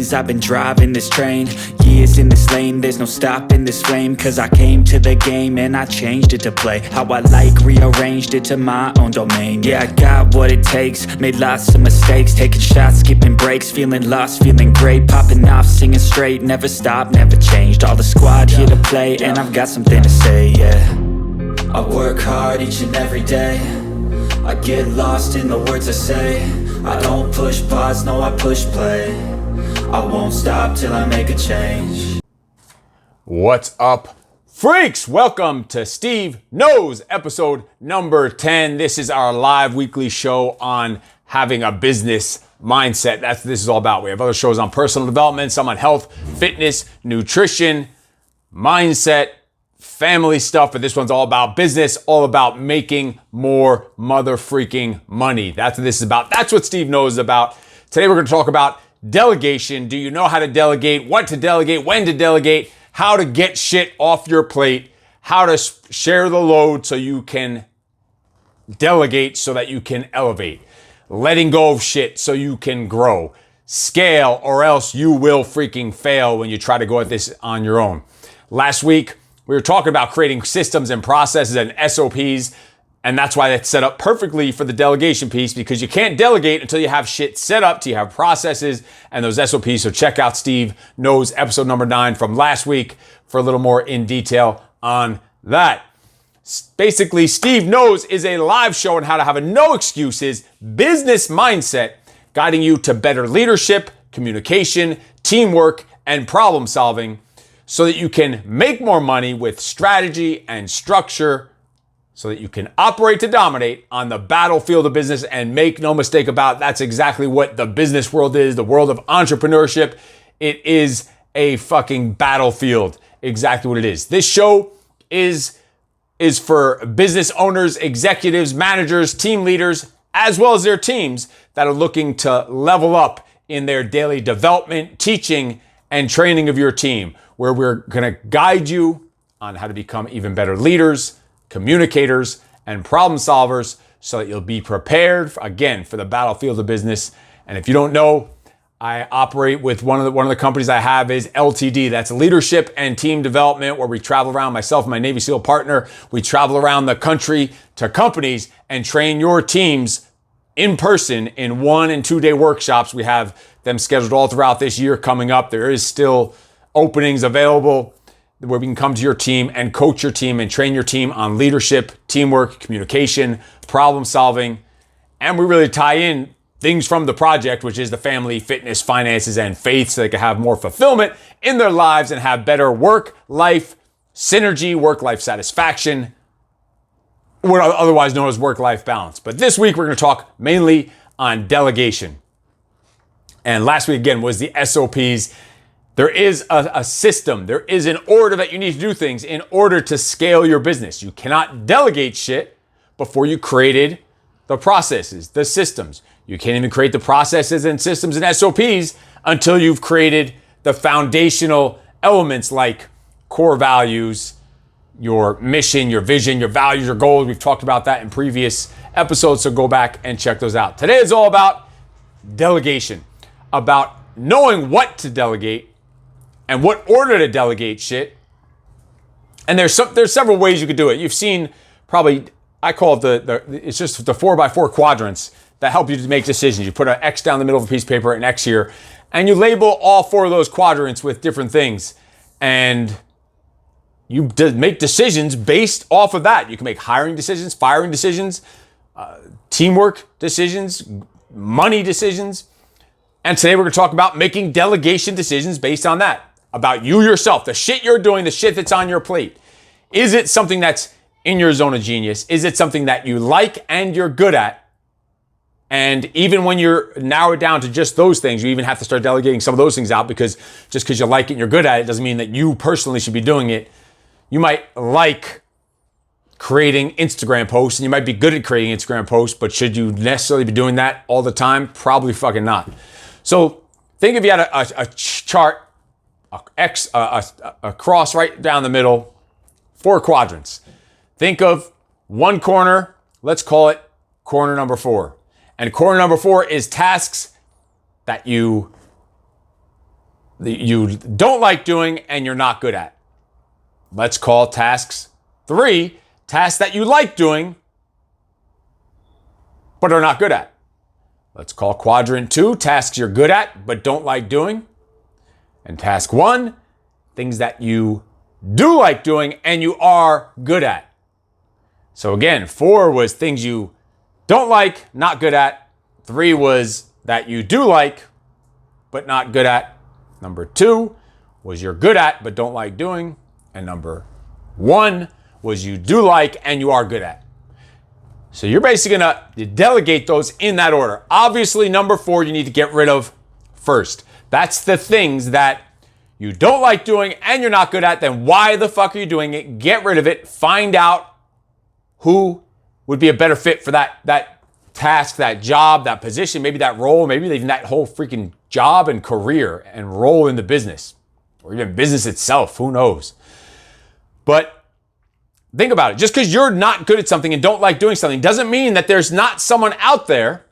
things. I've been driving this train, years in this lane. There's no stopping this flame, cause I came to the game and I changed it to play how I like, rearranged it to my own domain. Yeah, I got what it takes, made lots of mistakes, taking shots, skipping breaks, feeling lost, feeling great, popping off, singing straight, never stopped, never changed. All the squad here to play, and I've got something to say, yeah. I work hard each and every day, I get lost in the words I say. I don't push pause, no, I push play. I won't stop till I make a change. What's up, freaks? Welcome to Steve Knows, episode number 10. This is our live weekly show on having a business mindset. That's what this is all about. We have other shows on personal development, some on health, fitness, nutrition, mindset, family stuff, but this one's all about business, all about making more mother-freaking money. That's what this is about. That's what Steve Knows about. Today we're going to talk about delegation. Do you know how to delegate, what to delegate, when to delegate, how to get shit off your plate, how to share the load so you can delegate so that you can elevate, letting go of shit so you can grow, scale, or else you will freaking fail when you try to go at this on your own. Last week, we were talking about creating systems and processes and SOPs, and that's why that's set up perfectly for the delegation piece, because you can't delegate until you have shit set up, till you have processes and those SOPs. So check out Steve Knows episode number 9 from last week for a little more in detail on that. Basically, Steve Knows is a live show on how to have a no excuses business mindset, guiding you to better leadership, communication, teamwork, and problem solving, so that you can make more money with strategy and structure, so that you can operate to dominate on the battlefield of business. And make no mistake about it, that's exactly what the business world is, the world of entrepreneurship. It is a fucking battlefield, exactly what it is. This show is for business owners, executives, managers, team leaders, as well as their teams that are looking to level up in their daily development, teaching, and training of your team, where we're going to guide you on how to become even better leaders, communicators, and problem solvers, so that you'll be prepared for the battlefield of business. And if you don't know, I operate with one of the companies I have is LTD. That's Leadership and Team Development, where we travel around, myself and my Navy SEAL partner, we travel around the country to companies and train your teams in person in 1 and 2 day workshops. We have them scheduled all throughout this year coming up. There is still openings available where we can come to your team and coach your team and train your team on leadership, teamwork, communication, problem solving. And we really tie in things from the project, which is the family, fitness, finances, and faith, so they can have more fulfillment in their lives and have better work-life synergy, work-life satisfaction, what otherwise known as work-life balance. But this week, we're going to talk mainly on delegation. And last week, again, was the SOPs. There is a system. There is an order that you need to do things in order to scale your business. You cannot delegate shit before you created the processes, the systems. You can't even create the processes and systems and SOPs until you've created the foundational elements like core values, your mission, your vision, your values, your goals. We've talked about that in previous episodes, so go back and check those out. Today is all about delegation, about knowing what to delegate and what order to delegate shit. And there's several ways you could do it. You've seen probably, I call it it's just the 4x4 quadrants that help you to make decisions. You put an X down the middle of a piece of paper, an X here, and you label all 4 of those quadrants with different things. And you make decisions based off of that. You can make hiring decisions, firing decisions, teamwork decisions, money decisions. And today we're going to talk about making delegation decisions based on that. About you yourself, the shit you're doing, the shit that's on your plate. Is it something that's in your zone of genius? Is it something that you like and you're good at? And even when you're narrowed down to just those things, you even have to start delegating some of those things out, because just because you like it and you're good at it doesn't mean that you personally should be doing it. You might like creating Instagram posts and you might be good at creating Instagram posts, but should you necessarily be doing that all the time? Probably fucking not. So think if you had a chart, a cross right down the middle, 4 quadrants. Think of one corner, let's call it corner number 4. And corner number 4 is tasks that you you don't like doing and you're not good at. Let's call tasks 3 tasks that you like doing but are not good at. Let's call quadrant 2 tasks you're good at but don't like doing. And task 1, things that you do like doing and you are good at. So again, 4 was things you don't like, not good at. 3 was that you do like, but not good at. Number 2 was you're good at, but don't like doing. And number 1 was you do like and you are good at. So you're basically gonna delegate those in that order. Obviously, number 4, you need to get rid of first. That's the things that you don't like doing and you're not good at. Then why the fuck are you doing it? Get rid of it. Find out who would be a better fit for that task, that job, that position, maybe that role, maybe even that whole freaking job and career and role in the business, or even business itself, who knows? But think about it. Just because you're not good at something and don't like doing something doesn't mean that there's not someone out there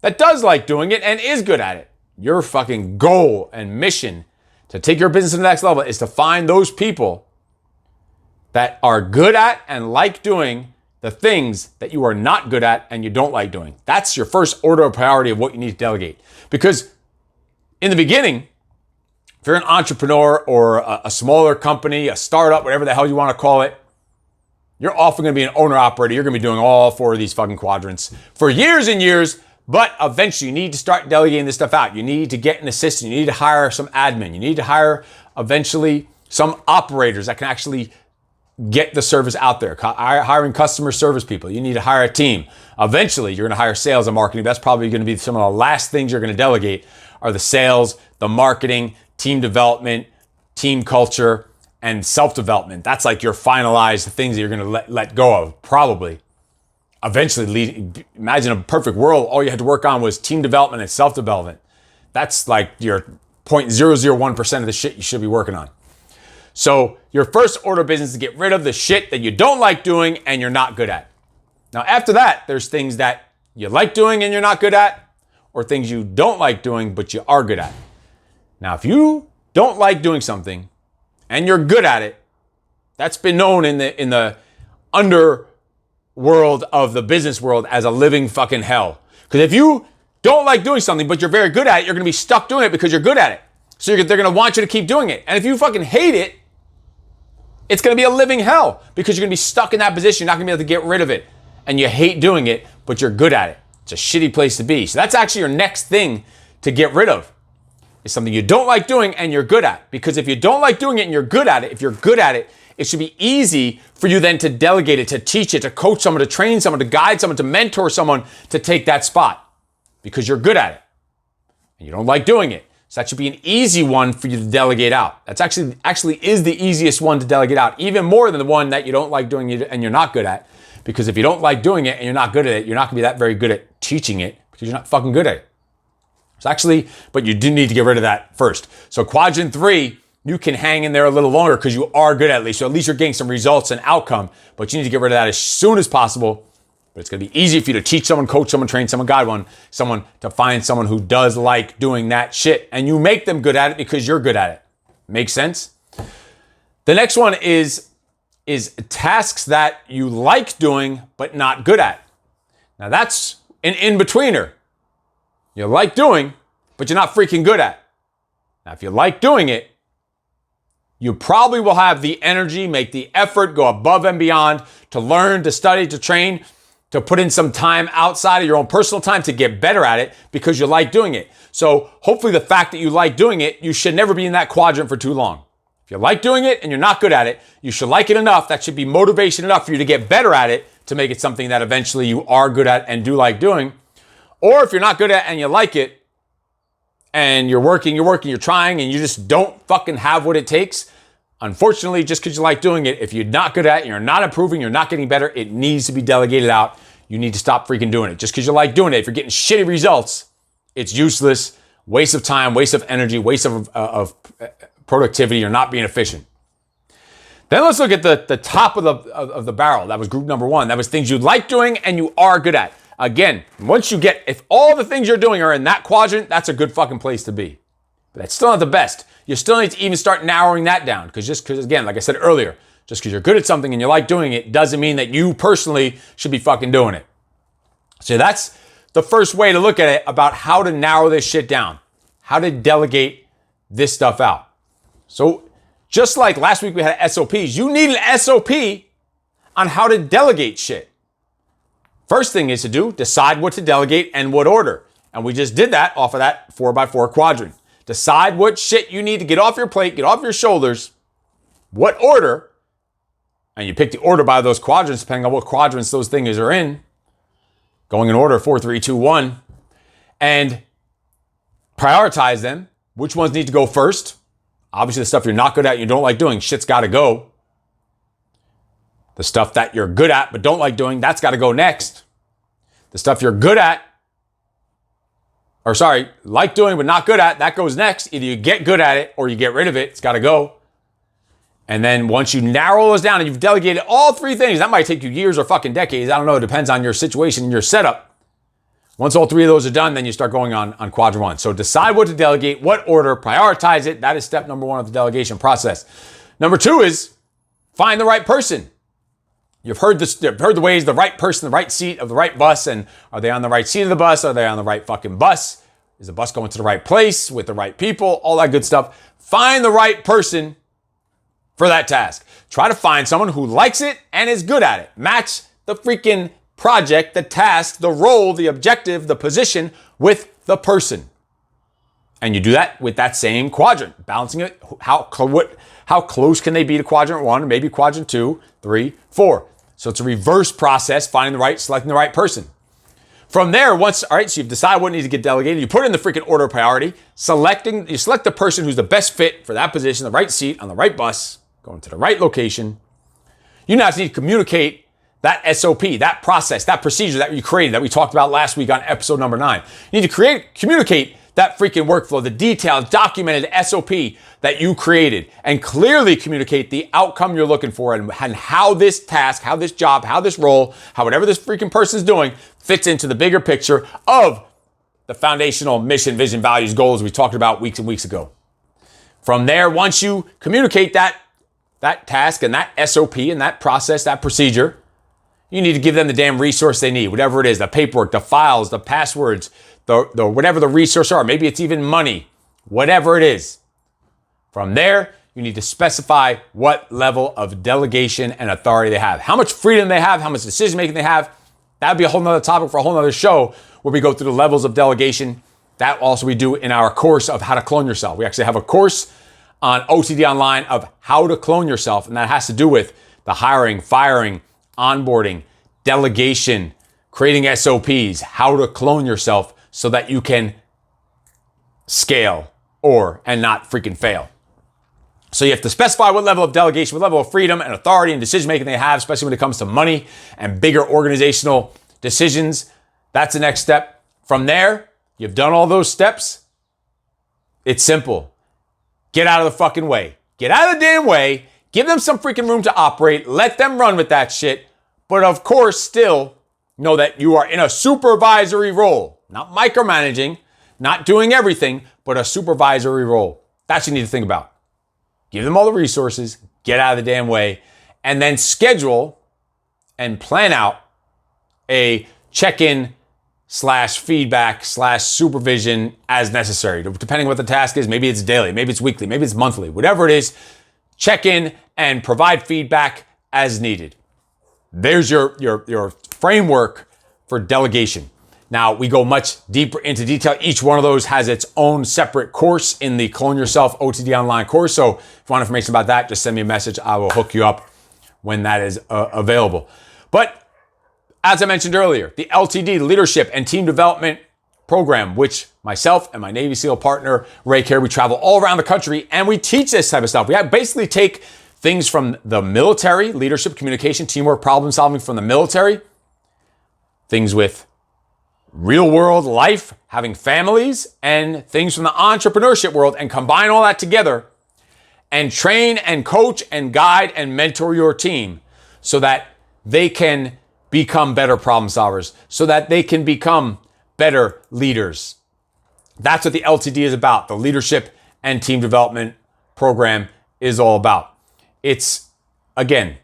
that does like doing it and is good at it. Your fucking goal and mission to take your business to the next level is to find those people that are good at and like doing the things that you are not good at and you don't like doing. That's your first order of priority of what you need to delegate. Because in the beginning, if you're an entrepreneur or a smaller company, a startup, whatever the hell you want to call it, you're often going to be an owner operator. You're going to be doing all 4 of these fucking quadrants for years and years. But eventually you need to start delegating this stuff out. You need to get an assistant. You need to hire some admin. You need to hire eventually some operators that can actually get the service out there. Hiring customer service people. You need to hire a team. Eventually you're going to hire sales and marketing. That's probably going to be some of the last things you're going to delegate are the sales, the marketing, team development, team culture, and self-development. That's like your finalized things that you're going to let go of, probably. Eventually, imagine a perfect world. All you had to work on was team development and self-development. That's like your 0.001% of the shit you should be working on. So your first order of business is to get rid of the shit that you don't like doing and you're not good at. Now, after that, there's things that you like doing and you're not good at, or things you don't like doing but you are good at. Now, if you don't like doing something and you're good at it, that's been known in the underworld of the business world as a living fucking hell. Because if you don't like doing something but you're very good at it, you're going to be stuck doing it because you're good at it. So they're going to want you to keep doing it. And if you fucking hate it, it's going to be a living hell because you're going to be stuck in that position. You're not going to be able to get rid of it. And you hate doing it, but you're good at it. It's a shitty place to be. So that's actually your next thing to get rid of. It's something you don't like doing and you're good at. Because if you don't like doing it and you're good at it, if you're good at it, it should be easy for you then to delegate it, to teach it, to coach someone, to train someone, to guide someone, to mentor someone to take that spot because you're good at it and you don't like doing it. So that should be an easy one for you to delegate out. That's actually is the easiest one to delegate out, even more than the one that you don't like doing and you're not good at. Because if you don't like doing it and you're not good at it, you're not gonna be that very good at teaching it because you're not fucking good at it. So actually, but you do need to get rid of that first. So quadrant 3, you can hang in there a little longer because you are good at least. So at least you're getting some results and outcome, but you need to get rid of that as soon as possible. But it's going to be easy for you to teach someone, coach someone, train someone, guide someone to find someone who does like doing that shit. And you make them good at it because you're good at it. Make sense? The next one is tasks that you like doing but not good at. Now that's an in-betweener. You like doing, but you're not freaking good at. Now if you like doing it, you probably will have the energy, make the effort, go above and beyond to learn, to study, to train, to put in some time outside of your own personal time to get better at it because you like doing it. So hopefully the fact that you like doing it, you should never be in that quadrant for too long. If you like doing it and you're not good at it, you should like it enough. That should be motivation enough for you to get better at it to make it something that eventually you are good at and do like doing. Or if you're not good at it and you like it and you're working, you're trying, and you just don't fucking have what it takes, unfortunately, just because you like doing it, if you're not good at it, you're not improving, you're not getting better, it needs to be delegated out. You need to stop freaking doing it. Just because you like doing it, if you're getting shitty results, it's useless, waste of time, waste of energy, waste of productivity. You're not being efficient. Then let's look at the top of the barrel. That was group number 1. That was things you like doing and you are good at. Again, if all the things you're doing are in that quadrant, that's a good fucking place to be. But that's still not the best. You still need to even start narrowing that down because again, like I said earlier, just because you're good at something and you like doing it doesn't mean that you personally should be fucking doing it. So that's the first way to look at it about how to narrow this shit down, how to delegate this stuff out. So just like last week we had SOPs, you need an SOP on how to delegate shit. First thing is to decide what to delegate and what order. And we just did that off of that 4x4 quadrant. Decide what shit you need to get off your plate, get off your shoulders, what order, and you pick the order by those quadrants depending on what quadrants those things are in. Going in order, 4, 3, 2, 1. And prioritize them. Which ones need to go first? Obviously, the stuff you're not good at, you don't like doing, shit's got to go. The stuff that you're good at but don't like doing, that's got to go next. The stuff you're good at, like doing but not good at, that goes next. Either you get good at it or you get rid of it. It's got to go. And then once you narrow those down and you've delegated all three things, that might take you years or fucking decades. I don't know. It depends on your situation and your setup. Once all three of those are done, then you start going on quadrant 1. So decide what to delegate, what order, prioritize it. That is step number 1 of the delegation process. Number 2 is find the right person. You've heard the ways, the right person, the right seat of the right bus. And are they on the right seat of the bus? Are they on the right fucking bus? Is the bus going to the right place with the right people? All that good stuff. Find the right person for that task. Try to find someone who likes it and is good at it. Match the freaking project, the task, the role, the objective, the position with the person. And you do that with that same quadrant, balancing it. How close can they be to quadrant 1, maybe quadrant 2, 3, 4. So it's a reverse process, selecting the right person. From there, so you've decided what needs to get delegated, you put it in the freaking order of priority, you select the person who's the best fit for that position, the right seat on the right bus, going to the right location. You now need to communicate that SOP, that process, that procedure that you created, that we talked about last week on episode number 9. You need to communicate that freaking workflow, the detailed, documented SOP that you created, and clearly communicate the outcome you're looking for and how this task, how this job, how this role, how whatever this freaking person's doing fits into the bigger picture of the foundational mission, vision, values, goals we talked about weeks and weeks ago. From there, once you communicate that task and that SOP and that process, that procedure, you need to give them the damn resource they need, whatever it is, the paperwork, the files, the passwords, the whatever the resource are. Maybe it's even money, whatever it is. From there, you need to specify what level of delegation and authority they have, how much freedom they have, how much decision making they have. That would be a whole nother topic for a whole nother show where we go through the levels of delegation. That also we do in our course of how to clone yourself. We actually have a course on OTD Online of how to clone yourself, and that has to do with the hiring, firing, onboarding, delegation, creating SOPs, how to clone yourself so that you can scale and not freaking fail. So you have to specify what level of delegation, what level of freedom and authority and decision making they have, especially when it comes to money and bigger organizational decisions. That's the next step. From there, you've done all those steps. It's simple. Get out of the fucking way. Get out of the damn way. Give them some freaking room to operate. Let them run with that shit. But of course, still know that you are in a supervisory role. Not micromanaging, not doing everything, but a supervisory role. That's what you need to think about. Give them all the resources, get out of the damn way, and then schedule and plan out a check-in /feedback /supervision as necessary. Depending on what the task is, maybe it's daily, maybe it's weekly, maybe it's monthly, whatever it is, check in and provide feedback as needed. There's your framework for delegation. Now, we go much deeper into detail. Each one of those has its own separate course in the Clone Yourself OTD Online course. So if you want information about that, just send me a message. I will hook you up when that is available. But as I mentioned earlier, the LTD Leadership and Team Development Program, which myself and my Navy SEAL partner, Ray Kerr, we travel all around the country and we teach this type of stuff. We basically take things from the military, leadership, communication, teamwork, problem solving from the military, things with real world life, having families, and things from the entrepreneurship world, and combine all that together and train and coach and guide and mentor your team so that they can become better problem solvers, so that they can become better leaders. That's what the LTD is about, the Leadership and team development program is all about. It's, again,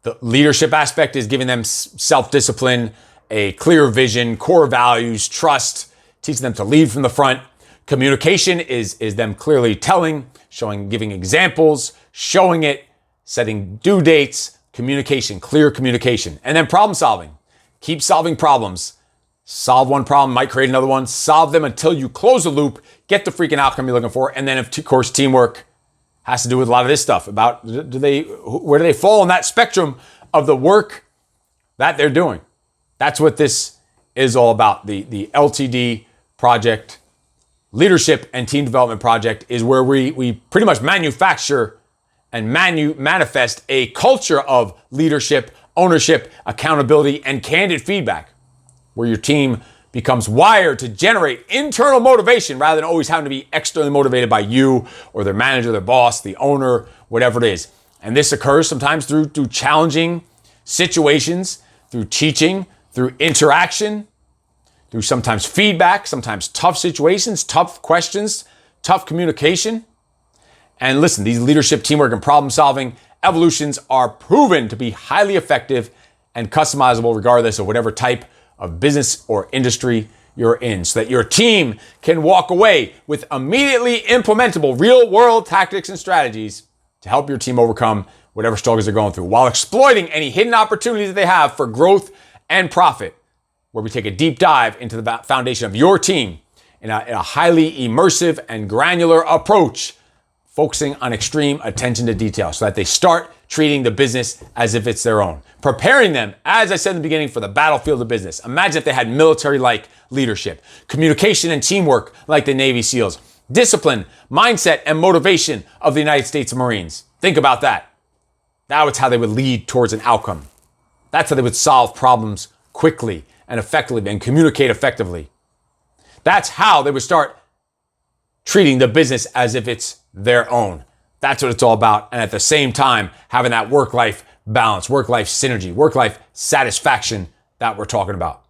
the leadership aspect is giving them self-discipline, a clear vision, core values, trust, teaching them to lead from the front. Communication is them clearly telling, showing, giving examples, showing it, setting due dates, communication, clear communication. And then problem solving. Keep solving problems. Solve one problem, might create another one. Solve them until you close the loop, get the freaking outcome you're looking for. And then, of course, teamwork has to do with a lot of this stuff about where do they fall on that spectrum of the work that they're doing. That's what this is all about. The LTD project, leadership and team development project, is where we pretty much manufacture and manifest a culture of leadership, ownership, accountability, and candid feedback, where your team becomes wired to generate internal motivation rather than always having to be externally motivated by you or their manager, their boss, the owner, whatever it is. And this occurs sometimes through challenging situations, through teaching, through interaction, through sometimes feedback, sometimes tough situations, tough questions, tough communication. And listen, these leadership, teamwork, and problem-solving evolutions are proven to be highly effective and customizable regardless of whatever type of business or industry you're in, so that your team can walk away with immediately implementable real-world tactics and strategies to help your team overcome whatever struggles they're going through, while exploiting any hidden opportunities that they have for growth and profit, where we take a deep dive into the foundation of your team in a highly immersive and granular approach, focusing on extreme attention to detail so that they start treating the business as if it's their own. Preparing them, as I said in the beginning, for the battlefield of business. Imagine if they had military-like leadership, communication and teamwork like the Navy SEALs, discipline, mindset, and motivation of the United States Marines. Think about that. That's how they would lead towards an outcome. That's how they would solve problems quickly and effectively and communicate effectively. That's how they would start treating the business as if it's their own. That's what it's all about. And at the same time, having that work-life balance, work-life synergy, work-life satisfaction that we're talking about.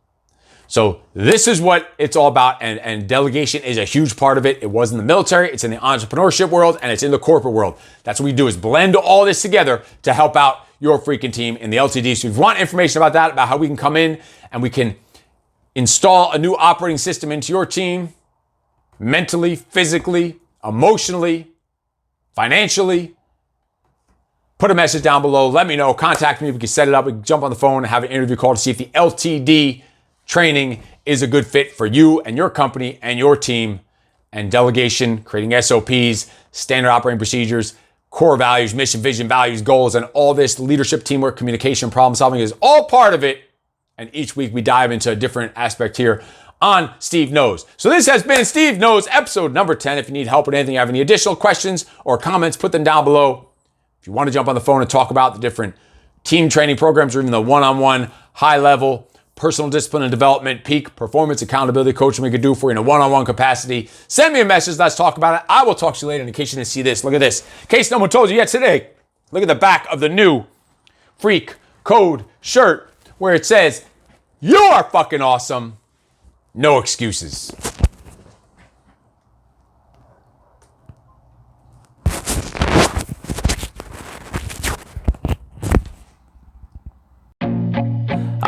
So this is what it's all about. And delegation is a huge part of it. It was in the military, it's in the entrepreneurship world, and it's in the corporate world. That's what we do, is blend all this together to help out your freaking team in the LTD. So if you want information about that, about how we can come in and we can install a new operating system into your team, mentally, physically, emotionally, financially, put a message down below. Let me know. Contact me. We can set it up. We can jump on the phone and have an interview call to see if the LTD training is a good fit for you and your company and your team. And delegation, creating SOPs, standard operating procedures, core values, mission, vision, values, goals, and all this leadership, teamwork, communication, problem solving is all part of it. And each week we dive into a different aspect here on Steve Knows. So this has been Steve Knows, episode number 10. If you need help with anything, you have any additional questions or comments, put them down below. If you want to jump on the phone and talk about the different team training programs or even the one-on-one, high-level, personal discipline and development, peak performance accountability coaching we could do for you in a one-on-one capacity, send me a message. Let's talk about it. I will talk to you later. In case you didn't see this, look at this. In case no one told you yet today, look at the back of the new Freak Code shirt where it says, "You are fucking awesome. No excuses."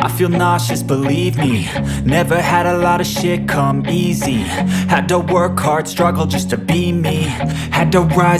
I feel nauseous, believe me. Never had a lot of shit come easy. Had to work hard, struggle just to be me. Had to rise